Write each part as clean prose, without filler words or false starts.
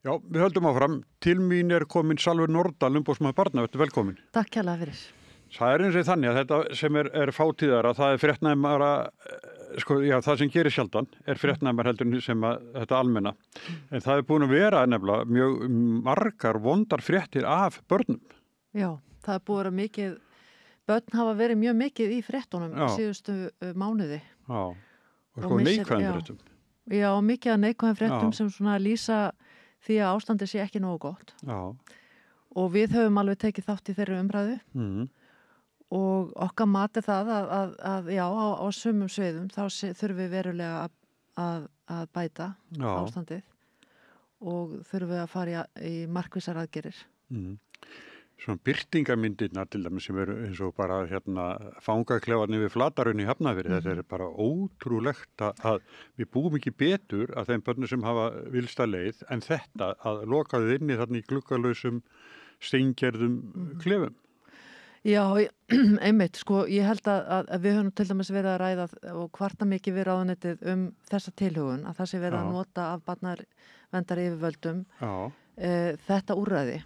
Já, við höldum áfram. Til mín komin Salvör Nordal, umboðsmaður barna. Vertu velkomin. Takk kærlega fyrir. Það eins og þannig að þetta sem fátíðara, það fréttnæmara, það sem gerir sjaldan fréttnæmar heldur sem þetta almenna. En það búin að vera nefnilega mjög margar vondar fréttir af börnum. Já, það búið að vera mikið, börn hafa verið mjög mikið í fréttunum síðustu mánuði. Já, og neikvæðum fréttum. Já, mikið að neikvæðum fréttum sem svona lýsa því að ástandið sé ekki nógu gott. Já. Og við höfum alveg tekið þátt í þeirri umræðu. Og okkar mat það að já, á sumum sviðum þá þurfum við verulega að bæta ástandið og þurfum við að fara í markvissar aðgerðir. Svona birtingamyndirnar til dæmis sem eins og bara fangaklefarnir við Flatarunni í Hafnarfirði. Þetta bara ótrúlegt að við búum ekki betur að þeim börnum sem hafa vilsta leið en þetta að loka þið inni þarna í gluggalausum steingerðum klefum. Já, einmitt, ég held að við höfum til dæmis verið að ræða og kvarta mikið við ráðuneytið þessa tilhugun, að það sé verið að nota af barnaverndar yfirvöldum þetta úrræði.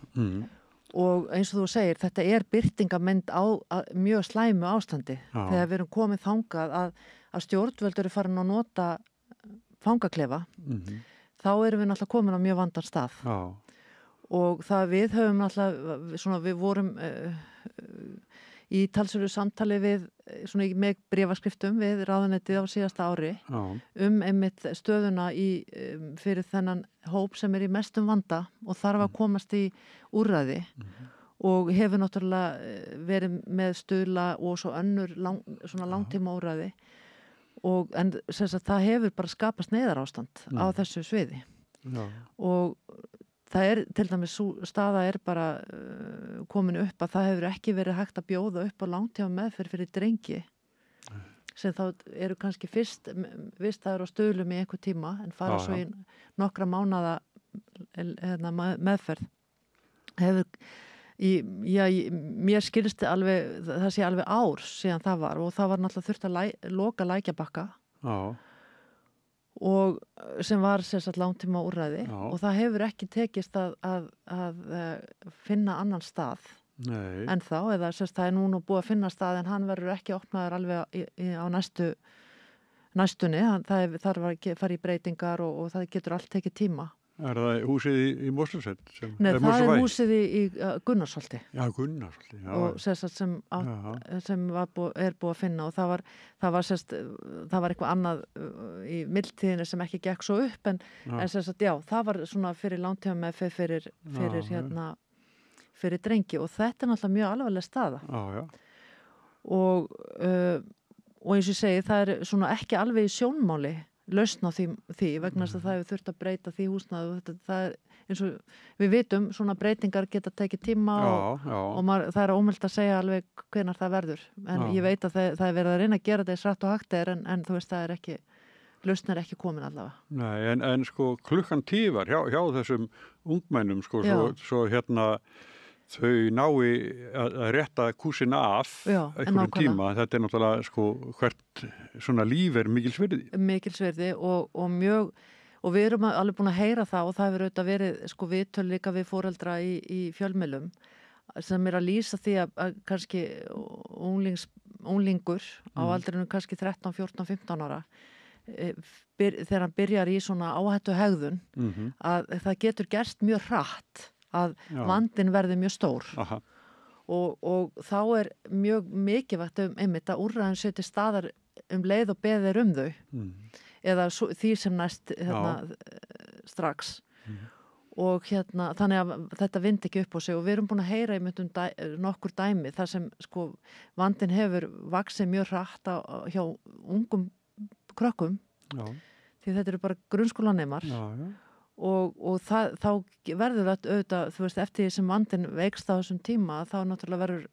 Og eins og þú segir, þetta birtingamynd á mjög slæmu ástandi. Þegar við erum komið þangað að stjórnvöld eru farin að nota fangaklefa, þá erum við náttúrulega komin á mjög vandan stað. Og það við höfum náttúrulega, við vorum í talsverðu samtali með bréfaskriftum við ráðuneytið á síðasta ári einmitt stöðuna fyrir þennan hóp sem í mestum vanda og þarf að komast í úrræði og hefur náttúrulega verið með stuðla og svo önnur langtíma úrræði en það hefur bara skapast neyðarástand á þessu sviði. Og það til dæmis staða bara komin upp að það hefur ekki verið hægt að bjóða upp á langtíma meðferð fyrir drengi sem þá eru kannski fyrst vistaður á stuðlum í einhver tíma en fara svo í nokkra mánaða meðferð mér skilst alveg það sé alveg ár síðan það var og það var náttúrulega þurft að loka Lækjarbakka og sem var langtíma úrræði og það hefur ekki tekist að finna annan stað ennþá eða það núna búið að finna stað en hann verður ekki opnaður alveg á næstunni það þarf að fara í breytingar og það getur allt tekið tíma. Það húsið í Mosfellsveit? Nei, það húsið í Gunnarsholti. Já, Gunnarsholti. Og sem búið að finna og það var eitthvað annað í mildtíðinni sem ekki gekk svo upp en það var svona fyrir langtíma með fyrir drengi og þetta náttúrulega mjög alvarleg staða. Og eins og ég segi, það svona ekki alveg í sjónmáli lausn á því vegna þess að það hefur þurft að breyta því húsnæði og það eins og við vitum, svona breytingar geta tekið tíma og það ómögulegt að segja alveg hvenær það verður en ég veit að það verið að reyna að gera þetta satt og hægt en þú veist, það ekki lausn ekki komin allavega. Nei, en klukkan tífar hjá þessum ungmennum svo þau nái að rétta kúsin af einhverjum tíma. Þetta náttúrulega hvert svona líf mikilsvirði. Mikilsvirði og mjög og við erum alveg búin að heyra það og það hefur auðvitað verið viðtöl líka við foreldra í fjölmiðlum sem að lýsa því að kannski unglingur á aldrinu kannski 13, 14, 15 ára þegar hann byrjar í svona áhættu hegðun að það getur gerst mjög hratt að vandinn verði mjög stór og þá mjög mikilvægt einmitt að úrræðin sé til staðar leið og beðir þau eða því sem næst strax og þannig að þetta vind ekki upp á sig og við erum búin að heyra einmitt nokkur dæmi þar sem vandinn hefur vaxið mjög hratt hjá ungum krökkum því þetta eru bara grunnskólanemar og þá verður þetta auðvitað, þú veist, eftir því sem vandinn veikst á þessum tíma, þá náttúrulega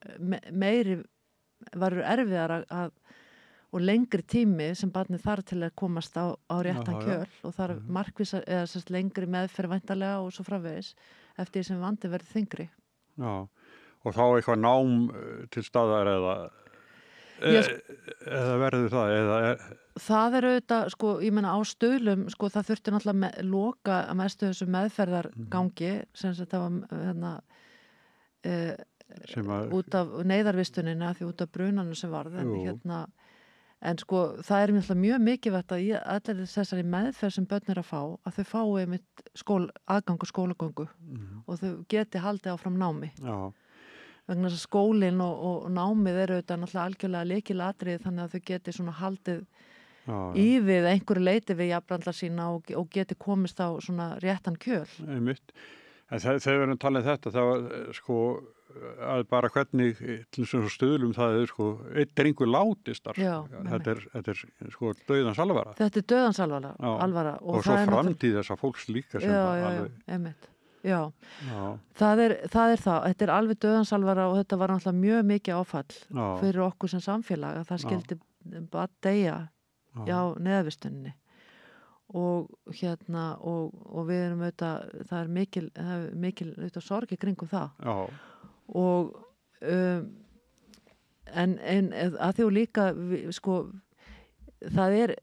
verður erfiðar og lengri tími sem barnið þarf til að komast á réttan kjöl og þarf markvissa eða lengri meðferð væntanlega og svo framvegis eftir því sem vandinn verður þyngri. Já, og þá eitthvað nám til staðar eða Eða verður það? Það auðvitað, sko, ég meina á Stuðlum, sko, það þurfti náttúrulega loka að mestu þessu meðferðargangi, sem þetta var út af neyðarvistunina, því út af brunanum sem varð, en sko, það mjög mikilvægt að allir þessari meðferð sem börn að fá, að þau fái einmitt aðgang og skólagöngu og þau geti haldið áfram námi. Já. Vegna þess að skólinn og námið auðvitað náttúrulega algjörlega lykilatriði, þannig að þau geti svona haldið í við einhverju leiti við jafnbrandla sína og geti komist á svona réttan kjöl. Einmitt. En þegar við erum talað þetta, þá sko að bara hvernig til þess að Stuðlum það sko einn drengur látist þar. Þetta sko dauðans alvara. Þetta dauðans alvara. Og svo framtíð þessa fólks líka sem einmitt. Já. Það er það. Þetta alveg dauðansalvara og þetta var náttúrulega mjög mikið áfall fyrir okkur sem samfélag að það skildi bara deyja neðavistunni og og við erum auðvitað, það er mikil auðvitað sorg í kringum það og en að því og líka sko það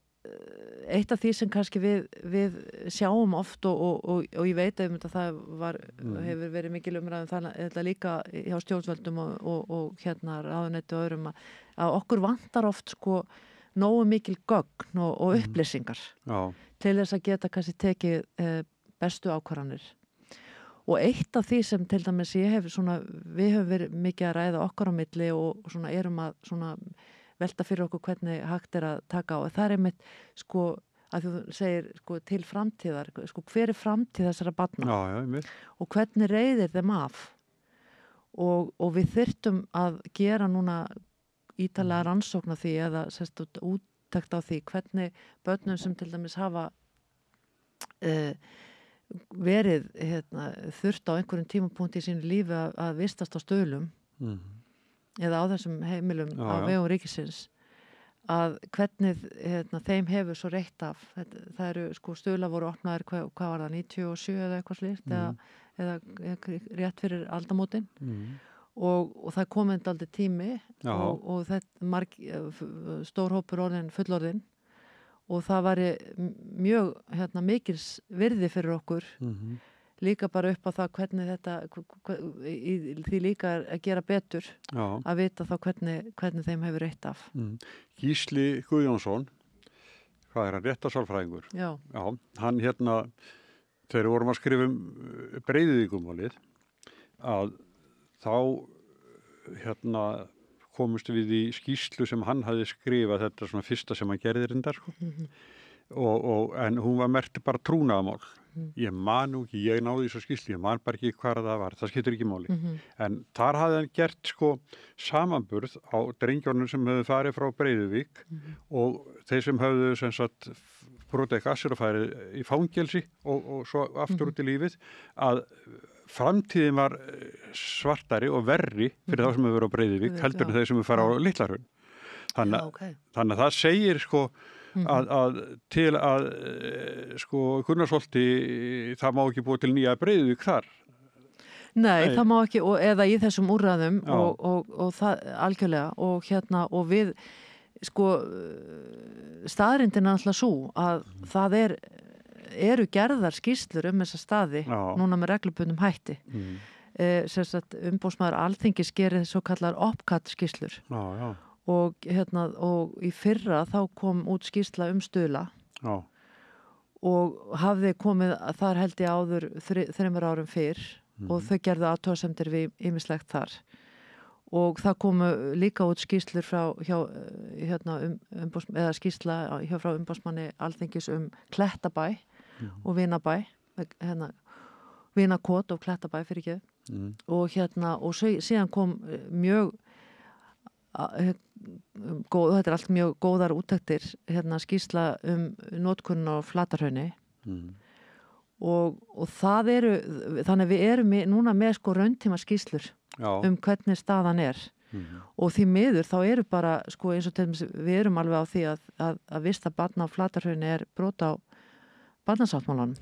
eitt af því sem kannski við sjáum oft og ég veit að það hefur verið mikil umræðum það líka hjá stjórnvöldum og ráðuneyti og öðrum að okkur vantar oft sko nógu mikil gögn og upplýsingar til þess að geta kannski tekið bestu ákvarðanir. Og eitt af því sem til dæmis við höfum verið mikið að ræða okkar á milli og svona erum að svona velta fyrir okkur hvernig hægt að taka á. Það einmitt sko að þú segir sko til framtíðar, sko hver framtíð þessara barna og hvernig reiðir þeim af. Og við þyrftum að gera núna ítarlega rannsókn á því eða úttekt á því hvernig börnum sem til dæmis hafa verið þurft á einhverjum tímapunkti í sínu lífi að vistast á Stuðlum eða á þessum heimilum á vegum ríkisins að hvernig þeim hefur svo reitt af. Það eru sko Stuðlar voru opnaðir, hvað var það, 97 eða eitthvað slíkt eða rétt fyrir aldamótin og það komið aldrei tími og þetta stór hópur fullorðin og það var mjög mikils virði fyrir okkur líka bara upp á það hvernig þetta því líka að gera betur að vita þá hvernig þeim hefur reitt af. Gísli Guðjónsson, hvað er hann, réttarsálfræðingur? Já, hann þegar við vorum að skrifa Breiðuvíkurmálið að þá komumst við í skýrslu sem hann hafði skrifað, þetta svona fyrsta sem hann gerði reyndar sko. En hún var merkt bara trúnaðarmál. Ég man nú ekki, ég náði þessu skýrslu, ég man bara ekki hvað það var, það skiptir ekki máli. En þar hafði hann gert sko samanburð á drengjunum sem höfðu farið frá Breiðuvík og þeir sem höfðu sem sagt brotið gassir og farið í fangelsi og svo aftur út í lífið að framtíðin var svartari og verri fyrir þá sem hefur verið á Breiðuvík heldur en þeir sem hefur farið á Litla-Hraun. Þannig að það segir sko að til að sko Gunnarsholti það má ekki búið til nýja Breiðuvík þar. Nei, það má ekki eða í þessum úrræðum og það algjörlega og við sko staðreyndin er alltaf svo að það eru gerðar skýrslur þessa staði núna með reglubundum hætti. Umboðsmaður Alþingis gerir svo kallar OPCAT skýrslur og í fyrra þá kom út skýrsla Stuðla og hafði komið þar held ég áður 3 árum fyrr og þau gerðu athugasemdir við ýmislegt þar og það komu líka út skýrslur frá eða skýrsla frá umboðsmanni Alþingis Klettabæ og Vinabæ Vinakot og Klettabæ fyrir ekki og síðan kom mjög þetta allt mjög góðar úttektir skýrsla notkun á Flatarhrauni og það þannig að við erum núna með sko rauntíma skýrslur hvernig staðan og því miður þá eru bara sko eins og til dæmis við erum alveg á því að vista barna á Flatarhrauni brot á barnasáttmálanum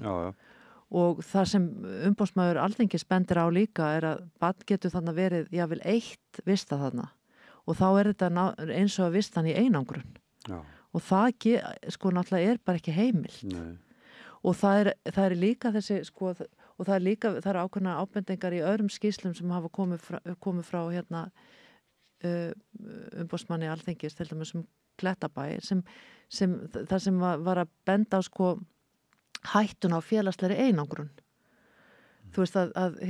og það sem umboðsmaður Alþingis bendir á líka að barn getur þarna verið jafnvel 1 vistað þarna og þá þetta eins og að vista hann í einangrun. Já. Og það sko náttúrulega bara ekki heimilt. Nei. Og það er líka þessi sko, og það er ákveðna ábendingar í öðrum skýrslum sem hafa komið frá hérna umboðsmanni Alþingis, til dæmis Klettabæ, það sem var að benda á sko hættun á félagslegri einangrun. Þú veist að í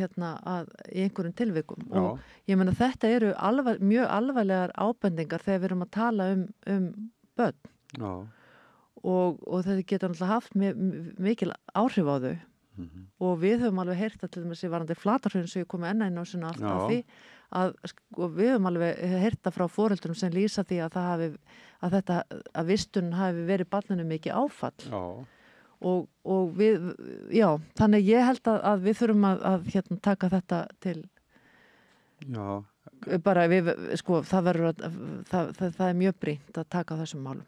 einhverjum tilvikum. Já. Og ég meina þetta eru mjög alvarlegar ábendingar þegar við erum að tala um börn. Já. Og þetta getur náttúrulega haft mikil áhrif á þau. Og við höfum alveg heyrt að til dæmis í varandi Flatarhraun sem ég komið enn og sinna allt af því að sko, við höfum alveg heyrt það frá foreldrum sem lýsa því að vistun hafi verið barninu mikið áfall. Já. Og við, þannig ég held að við þurfum að taka þetta til bara sko það er mjög brýnt að taka þessum málum.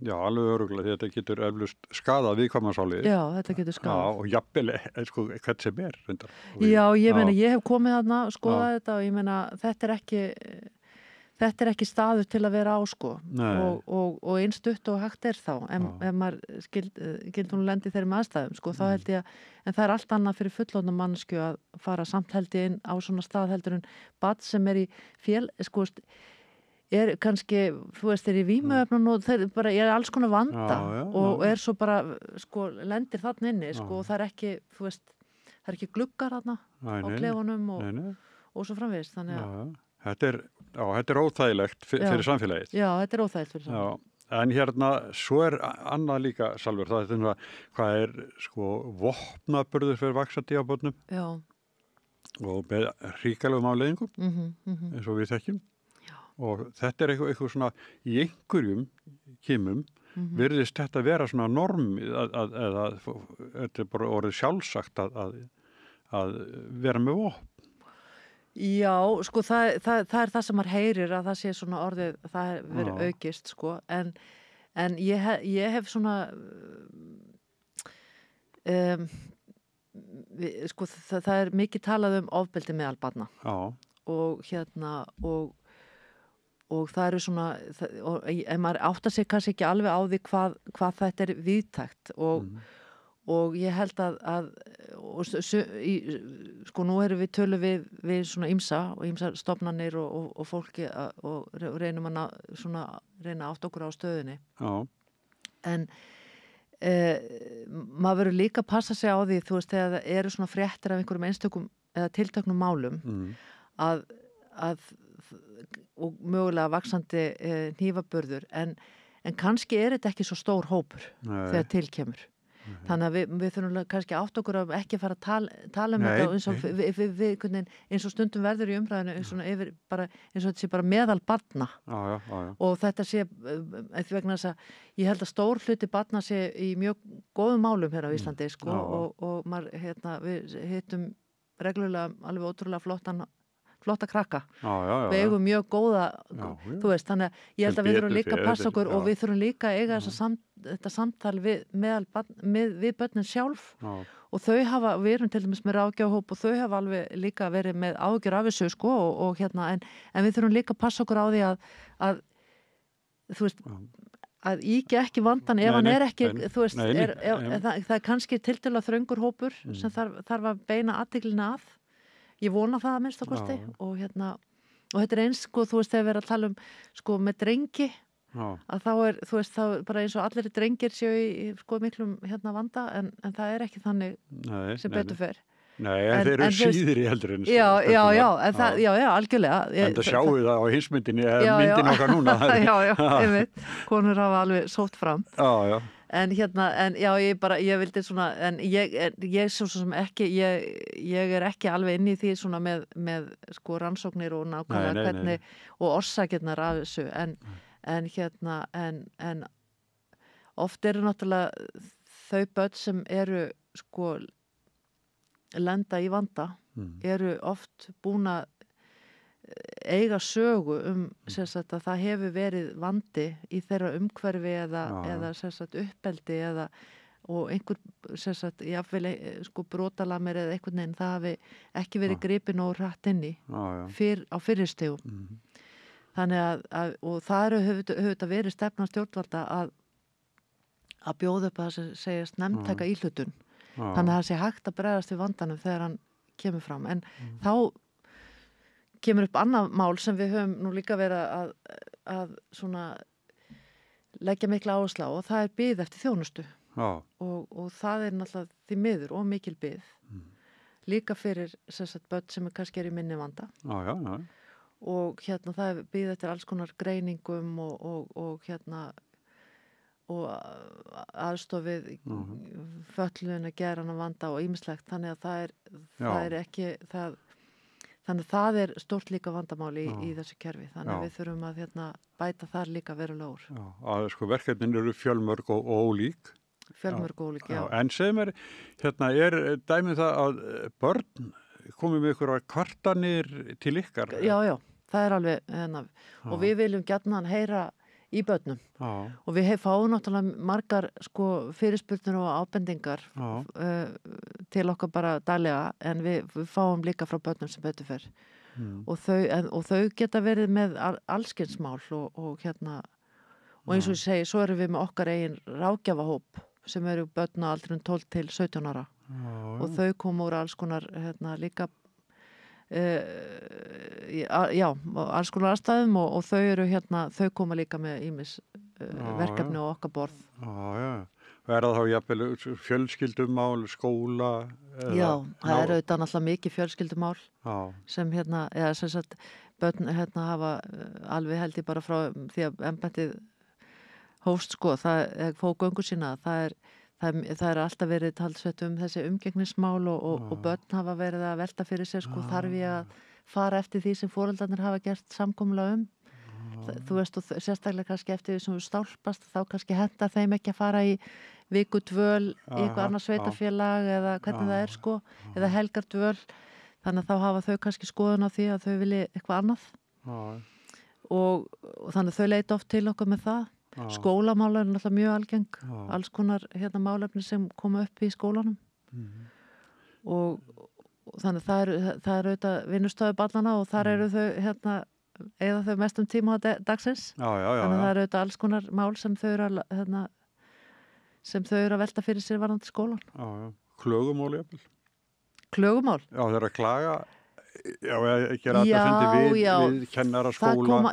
Já, alveg örugglega, þetta getur eflust skadað viðkvæmsálið. Já, þetta getur skadað. Já, og jafnvel, sko, hvert sem reyndar. Já, ég meina, ég hef komið þarna og skoðað þetta og ég meina, þetta er ekki staður til að vera á, sko. Og eins stutt og hægt þá, ef maður skildum lendi þeirri með aðstæðum, sko, þá held ég en það er allt annað fyrir fullorðna manneskju að fara samt held ég inn á svona stað heldur en barn sem í sko, kannski, þú veist, í vímuefnum og þeir bara, alls konar vanda og svo bara, sko, lendir þarna inni, sko, og það er ekki, þú veist, það er ekki gluggar þarna á klefunum og svo framvegis, þannig að Þetta er óþægilegt fyrir samfélagið. Já, þetta er óþægilegt fyrir samfélagið. En hérna, svo annað líka, Salvör, það er hvað sko, vopnaburður fyrir vaxandi á börnum. Já. Og með hrikalegum afleiðingum, eins og við þekkjum. Og þetta er eitthvað svona í einhverjum kimum virðist þetta vera svona normið eða þetta er bara orðið sjálfsagt að vera með vopn. Já, sko það er það sem maður heyrir að það sé svona orðið, það hefur verið aukist, sko, en ég hef svona sko það er mikið talað ofbeldi meðal barna. Já. Og það eru svona, ef maður áttar sig kannski ekki alveg á því hvað þetta er víðtækt og ég held sko nú erum við tölum við svona ýmsar stofnanir og fólki og reynum að reyna átt okkur á stöðunni. Já. En maður verður líka að passa sig á því, þú veist, þegar það eru svona fréttir af einhverjum einstökum eða tilteknum málum að og mögulega vaxandi hnífaburður en kannski þetta ekki svo stór hópur þegar tilkemur. Þannig að við þurfum kannski átt okkur að ekki fara að tala þetta eins og stundum verður í umræðinu eins og þetta sé bara meðal barna. Og þetta sé vegna þess að ég held að stór hluti barna sé í mjög góðum málum hér á Íslandi, sko, og maður, við hittum reglulega alveg ótrúlega flotta krakka. Við eigum mjög góða, þú veist, þannig að ég held að við þurfum líka að passa okkur og við þurfum líka að eiga þetta samtal við börnin sjálf og við erum til dæmis með ráðgjafahóp og þau hafa alveg líka verið með áhyggjur af þessu, sko, en við þurfum líka að passa okkur á því að þú veist, að íkja ekki vandan ef hann er ekki, þú veist, það er kannski tiltölulega þröngur hópur sem þarf að beina athyglinni að. Ég vona það að minnst á kosti og þetta er eins, sko, þú veist, þegar við erum að tala sko, með drengi að þá þú veist, þá bara eins og allir drengir séu í sko miklum vanda en það er ekki þannig sem betur fer. Nei, en þeir eru síður í heldur en já, algjörlega. En það sjáu það á hinsmyndinni myndin okkar núna. Einmitt, konur hafa alveg sótt fram. Já. En ég vildi svona, en ég svo sem ekki, ég er ekki alveg inn í því svona með sko rannsóknir og nákvæmlega hvernig og orsakirnar af þessu, en oft eru náttúrulega þau börn sem eru sko lenda í vanda, eru oft búin að eiga sögu að það hefur verið vandi í þeirra umhverfi eða uppeldi og einhver jafnvel sko brotalamir eða einhvern veginn það hafi ekki verið gripin og hratt inn í á fyrri stigum. Þannig og það hefur þetta verið stefna stjórnvalda að bjóða upp að það sem segist nefntaka íhlutun. Þannig að það sé hægt að bregðast við vandanum þegar hann kemur fram. En þá kemur upp annað mál sem við höfum nú líka verið að svona leggja mikla áherslu á, og það er bið eftir þjónustu. Og það er náttúrulega því miður og mikil bið. Líka fyrir börn sem kannski í minni vanda. Og það er bið eftir alls konar greiningum og aðstofið föllun að gera hana vanda og ýmislegt, þannig að það er ekki þannig að það er stórt líka vandamál í þessu kerfi, þannig að við þurfum að bæta þar líka verulegur. Verkefnin eru fjölmörg og ólík. En segir mér, er dæmið það að börn komið með ykkur kvartanir til ykkar? Já, það er alveg og við viljum gjarnan heyra í börnum og við fáum náttúrulega margar fyrirspurnir og ábendingar til okkar bara daglega, en við fáum líka frá börnum sem betur fer og þau geta verið með allskynsmál og eins og ég segi, svo erum við með okkar eigin ráðgjafahóp sem eru börn á aldrinum 12 til 17 ára og þau koma úr alls konar líka alls konar aðstæðum og þau eru þau koma líka með ýmis verkefni á okkar borð. Er það þá jafnvel fjölskyldumál, skóla? Já, það er auðvitað náttúrulega mikið fjölskyldumál sem sem sagt börn hafa alveg held ég bara frá því að embættið hófst það fór göngu sína, það er alltaf verið talsvert þessi umgengnismál og börn hafa verið að velta fyrir sér þarf ég að fara eftir því sem foreldrarnir hafa gert samkomulega þú veist, og sérstaklega kannski eftir því sem við stálpast, þá kannski hentar þeim ekki að fara í vikudvöl í eitthvað annað sveitafélag eða hvernig það er eða helgardvöl, þannig að þá hafa þau kannski skoðun á því að þau vilji eitthvað annað og þannig að þau leita oft til okkur með það. Skólamál er náttúrulega mjög algeng, alls konar málefni sem koma upp í skólanum og þannig það er auðvitað vinnustöðu barnanna og þar eru þau eða þau mestum tíma á dagsins þannig að það eru auðvitað alls konar mál sem þau eru að velta fyrir sér varðandi skólan. Klögumál jafnvel? Klögumál? Já, þeir eru að klaga gera þetta við kennara skóla.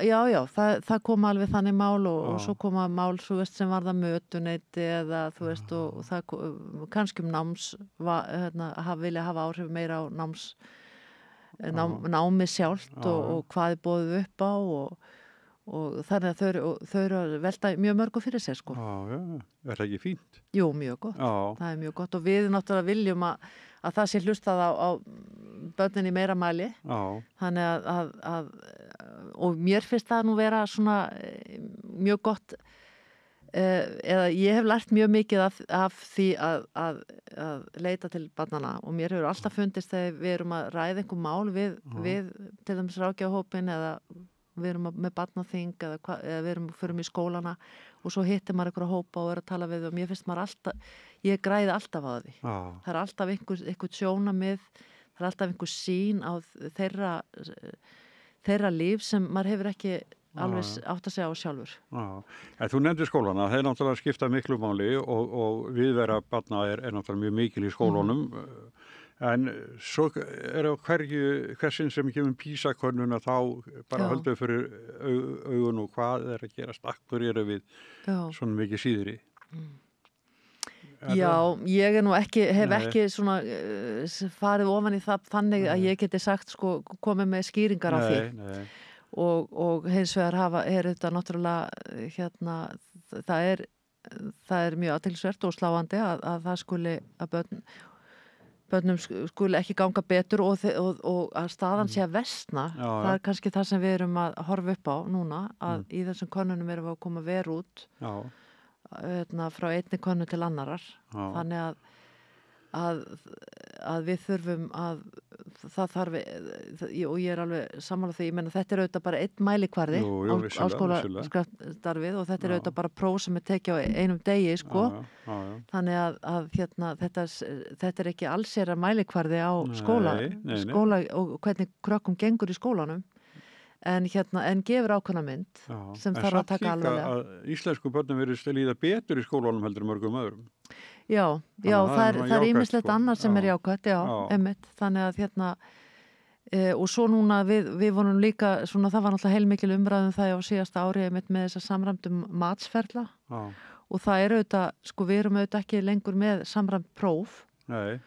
Það koma alveg þannig mál og svo koma mál sem varða mötuneyti eða og það kannski náms vilja hafa áhrif meira á námi sjálft og hvað er boðið upp á og þannig að þau eru að velta mjög mörgu fyrir sér Er það ekki fínt? Jú, mjög gott. Það er mjög gott og við náttúrulega viljum að það sé hlustað á börnin í meira mæli. Þannig að og mér finnst það nú vera svona mjög gott eða ég hef lært mjög mikið af því að leita til barnanna og mér hefur alltaf fundist þegar við erum að ræða einhver mál við til dæmis ráðgjafahópinn eða við erum með barnaþing eða við förum í skólana og svo hittir maður einhverja hópa og er að tala við og mér finnst maður alltaf, ég græði alltaf á því. Það er alltaf einhver sjónamið, það er alltaf einhver sýn á þeirra líf sem maður hefur ekki alveg átt að segja á sjálfur. Þú nefndir skólana, þeir náttúrulega skipta miklu máli og viðvera barna er náttúrulega mjög mikil í skólunum en svo er á hversin sem kemur PISA-könnuna þá bara höldum fyrir augun og hvað er að gerast, akkur eru við svona mikið síðri. Já, ég er nú hef ekki svona farið ofan í það þannig að ég geti sagt komið með skýringar á því. Og hins vegar er þetta náttúrulega það er mjög athyglisvert og sláandi að það skuli að börnum skuli ekki ganga betur og að staðan sé að versna. Það er kannski það sem við erum að horfa upp á núna að í þessum könnunum erum við að koma verð út frá einni könnu til annarar. Þannig að við þurfum að það þarf og ég er alveg sammála því, ég menna þetta er auðvitað bara einn mælikvarði á skólastarfið og þetta er auðvitað bara próf sem er tekið á einum degi þannig að þetta er ekki allsera mælikvarði á skóla og hvernig krökkum gengur í skólanum en gefur ákveðna mynd sem þarf að taka alvarlega. En samt líka að íslensku börnum verið líða betur í skólanum heldur mörgum öðrum. Já, það er ýmislegt annað sem er jákvætt, einmitt, þannig að og svo núna við vorum líka, svona það var náttúrulega heilmikil umræðum það á síðasta ári einmitt með þessa samræmdum matsferla og það er auðvitað, sko við erum auðvitað ekki lengur með samræmd próf. Nei.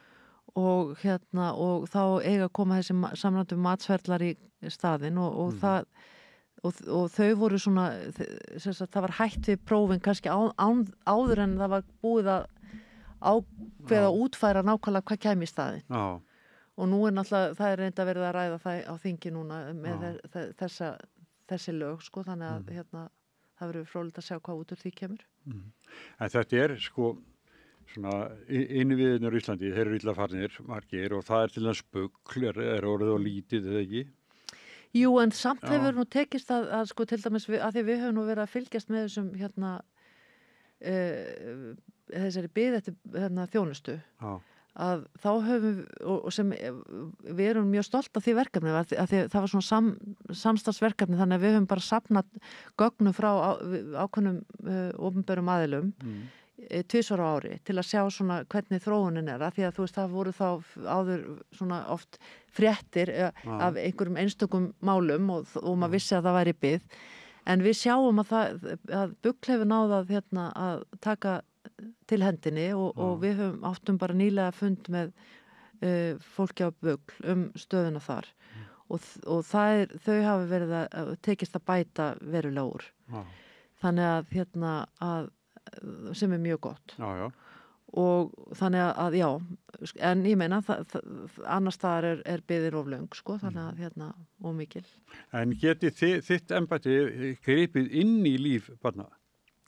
Og þá eiga að koma þessi samræmdu matsferlar í staðinn og þau voru svona, það var hætt við prófin kannski áður en það var búið að ákveða að útfæra nákvæmlega hvað kæmi í staðinn. Já. Og nú er náttúrulega, það er reynda verið að ræða það á þingi núna með þessi lög, sko, þannig að það verður fróðilegt að sjá hvað út úr því kemur. En þetta er, sko, svona innviðirnir í Íslandi, þeir eru illa farnir, margir, og það er til þess spugl, er orðið og lítið, eða ekki? Jú, en samt hefur nú tekist að sko, til dæmis, að því við höfum nú verið að fylgjast með þessum, þessari bið eftir þjónustu. Já. Að þá höfum og sem við erum mjög stolt af því verkefni að því það var svona samstarfsverkefni þannig að við höfum bara safnað gögnum frá ákveðnum opinberum aðilum 2 á ári til að sjá svona hvernig þróunin er að því að þú veist það voru þá áður svona oft fréttir af einhverjum einstökum málum og maður vissi að það væri bið en við sjáum að BUGL hefur náð að taka til hendinni og við áttum bara nýlega fund með fólki á BUGL stöðuna þar og þau hafa verið að tekist að bæta verulega úr. Þannig að sem er mjög gott. Já. Og þannig að já, en ég meina annars staðar er biðin of löng, sko, þannig að og mikil. En geti þitt embætti gripið inn í líf barna?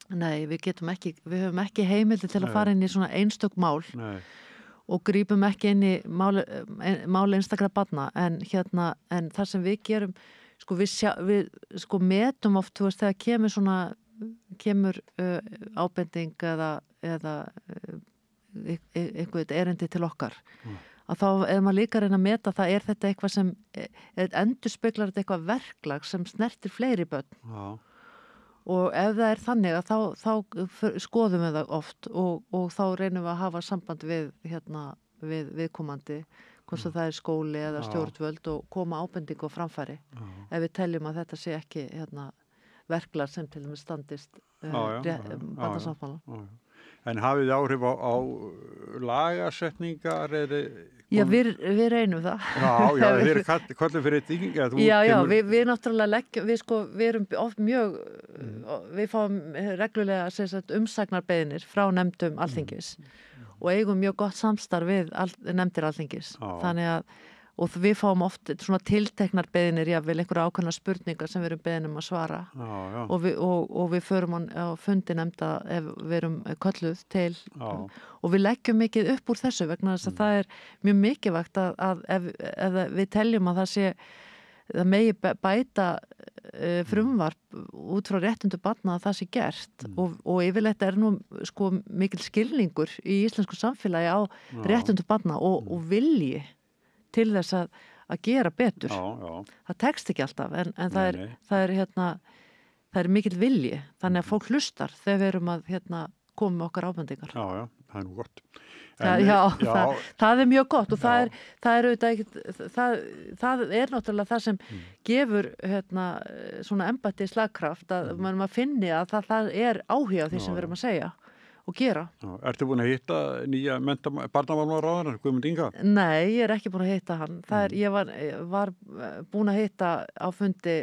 Nei, við höfum ekki heimildi til að fara inn í svona einstök mál og grípum ekki inn í mál einstakra barna en það sem við gerum sko við sko metum oft þú veist þegar kemur ábending eða einhvern erindi til okkar að þá er maður líka að reyna að meta það þetta eitthvað sem endurspeglar þetta eitthvað verklag sem snertir fleiri börn. Já. Og ef það er þannig að þá skoðum við það oft og þá reynum við að hafa samband við viðkomandi, hvort sem það er skóli eða stjórnvöld og koma ábendingu á framfæri. Ef við teljum að þetta sé ekki verklar sem til dæmis standist bandasáttmála. En hafið þið áhrif á lagasetningar? Já, við reynum það. Já, þið eru kallið fyrir þingi. Já, við náttúrulega leggjum, við erum oft mjög, við fáum reglulega umsagnarbeiðnir frá nefndum Alþingis og eigum mjög gott samstarf við nefndir Alþingis. Þannig að og við fáum oft svona tilteknar beiðnir jafnvel einhverja ákveðna spurningar sem við erum beðin að svara og við förum á fundi nefnda ef við erum kölluð til og við leggjum mikið upp úr þessu vegna þess að það er mjög mikilvægt að ef við teljum að það megi bæta frumvarp út frá réttindu barna að það sé gert og yfirleitt er nú sko mikil skilningur í íslensku samfélagi á réttindu barna og vilji til þess að gera betur. Það tekst ekki alltaf en það er mikill vilji þannig að fólk hlustar þegar við erum að koma með okkar ábendingar. Já, það er nú gott. Það er mjög gott og það er auðvitað ekkert það er náttúrulega það sem gefur svona embætti slagkraft að maður finni að það er áhuga á því sem við erum að segja og gera. Ertu búin að hitta nýja barnamálaráðherra, Guðmund Inga? Nei, ég er ekki búin að hitta hann. Ég var búin að hitta á fundi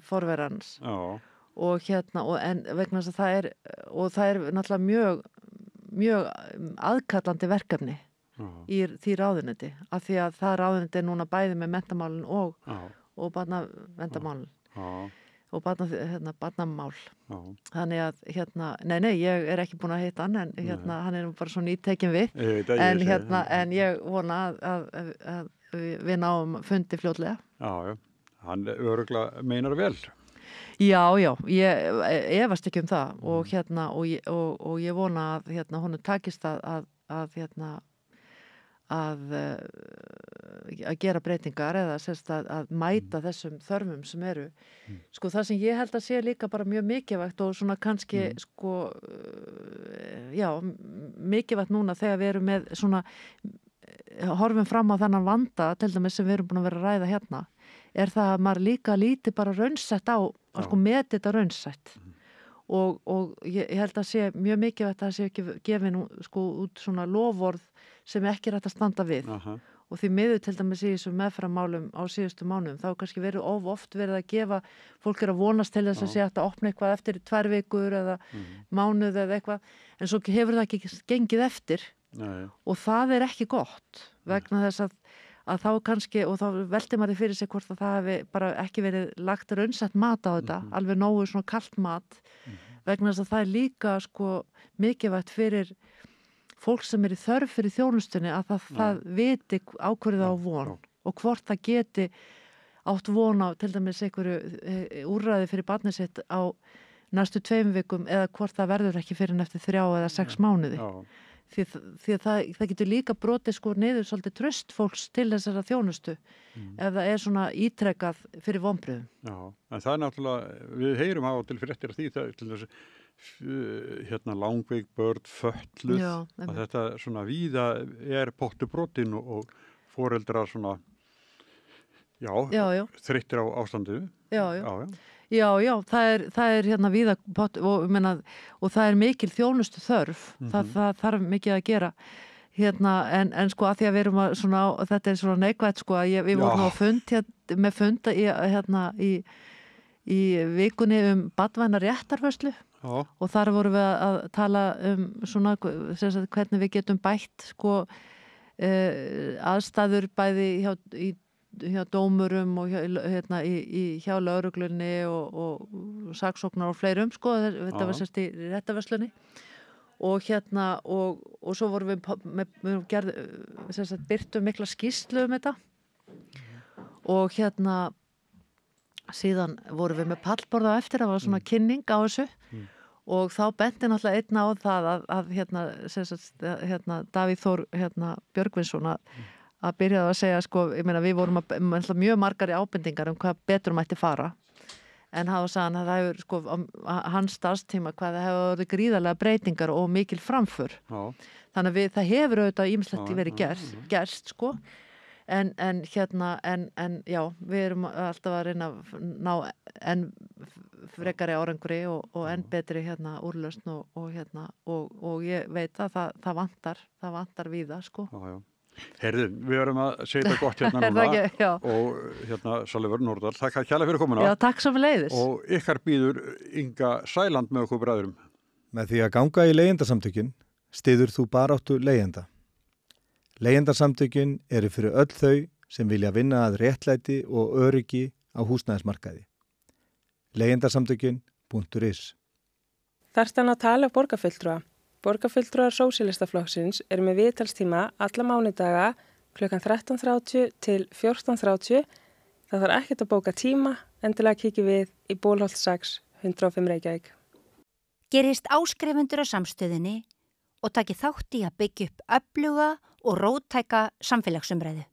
forverans og en vegna þess að það er náttúrulega mjög aðkallandi verkefni í því ráðuneyti af því að það ráðuneyti er núna bæði með menntamálin og barnaverndarmálin. Og barnamál. Þannig að, ég er ekki búin að hitta hann, en hann er bara svo nýtekin við. En ég vona að við náum fundi fljótlega. Já, hann örugglega meinar vel. Já, ég efast ekki það og ég vona að honum takist að gera breytingar eða sérst að mæta þessum þörfum sem eru. Sko það sem ég held að sé líka bara mjög mikilvægt og svona kannski sko, já, mikilvægt núna þegar við erum með svona, horfum fram á þennan vanda, til dæmis sem við erum búin að vera að ræða hérna, það að maður líka líti bara raunsætt á, sko meti þetta raunsætt. Og ég held að sé mjög mikilvægt að það sé ekki gefin sko út svona loforð sem ekki er hægt að standa við. Og því miður til dæmis í þessum meðframmálum á síðustu mánuðum, þá kannski verið oft verið að gefa, fólk er að vonast til þess að sé hægt að opna eitthvað eftir 2 vikur eða mánuð eða eitthvað, en svo hefur það ekki gengið eftir. Nei. Og það er ekki gott vegna þess að þá kannski, og þá velti maður fyrir sig hvort að það hefði bara ekki verið lagt raunsætt mat á þetta, alveg nógu svona kalt mat, vegna þess að það er líka sko mikilvægt fyrir fólk sem er í þörf fyrir þjónustunni að það viti á hverju það á von og hvort það geti átt von á til dæmis einhverju úrræði fyrir barnið sitt á næstu 2 vikum eða hvort það verður ekki fyrir eftir 3 eða 6 mánuði. Því að það getur líka brotið sko niður svolítið traust fólks til þessara þjónustu ef það er svona ítrekað fyrir vonbrigðum. Já, en það er náttúrulega, við heyrum á til fréttir af því, til þess langveik börn, fötluð, að þetta svona víða er pottu brotin og foreldrar svona, þreyttir á ástandu. Já, það er hérna víða og það er mikil þjónustu þörf, það þarf mikið að gera en sko að því að við erum að svona, þetta er svona neikvægt sko að við vorum á fund í vikunni barnvæna réttarvörslu og þar vorum við að tala svona hvernig við getum bætt sko aðstæður bæði hjá dómurum og hjá lögreglunni og saksóknar og fleirum sko, þetta var sérst í réttarvörslunni og og svo vorum við birtum mikla skýrslu þetta og síðan vorum við með pallborða eftir, það var svona kynning á þessu og þá benti náttúrulega einn á það að Davíð Þór Björgvinsson að byrjaði að segja sko, ég meina við vorum mjög margar ábendingar hvað betur mætti fara en hann sagði að það hefur sko hans starfstíma hvað það hefur verið gríðarlega breytingar og mikil framför. Þannig að það hefur auðvitað ýmislegt verið gerst sko en já, við erum alltaf að reyna að ná enn frekari árangri og enn betri úrlausn og ég veit að það vantar víða sko. Herðu, við verum að segja þetta gott núna og Salvör Nordal, takk kærlega fyrir komuna. Já, takk svo með leiðis. Og ykkar býður Inga Sæland með okkur bræðurum. Með því að ganga í leigjendasamtökin styður þú baráttu leigjenda. Leigjendasamtökin eru fyrir öll þau sem vilja vinna að réttlæti og öryggi á húsnæðismarkaði. Leigjendasamtökin.is. Þarftu að tala borgarfulltrúa. Borgarfulltrúar Sósíalistaflokksins eru með viðtalstíma alla mánudaga klukkan 13:30 til 14:30. Það þarf ekkert að bóka tíma, endilega kíkjum við í Bólholt 6, 105 Reykjavík. Gerist áskrifundur á samstöðinni og taki þátt í að byggja upp öfluga og róttæka samfélagsumræðu.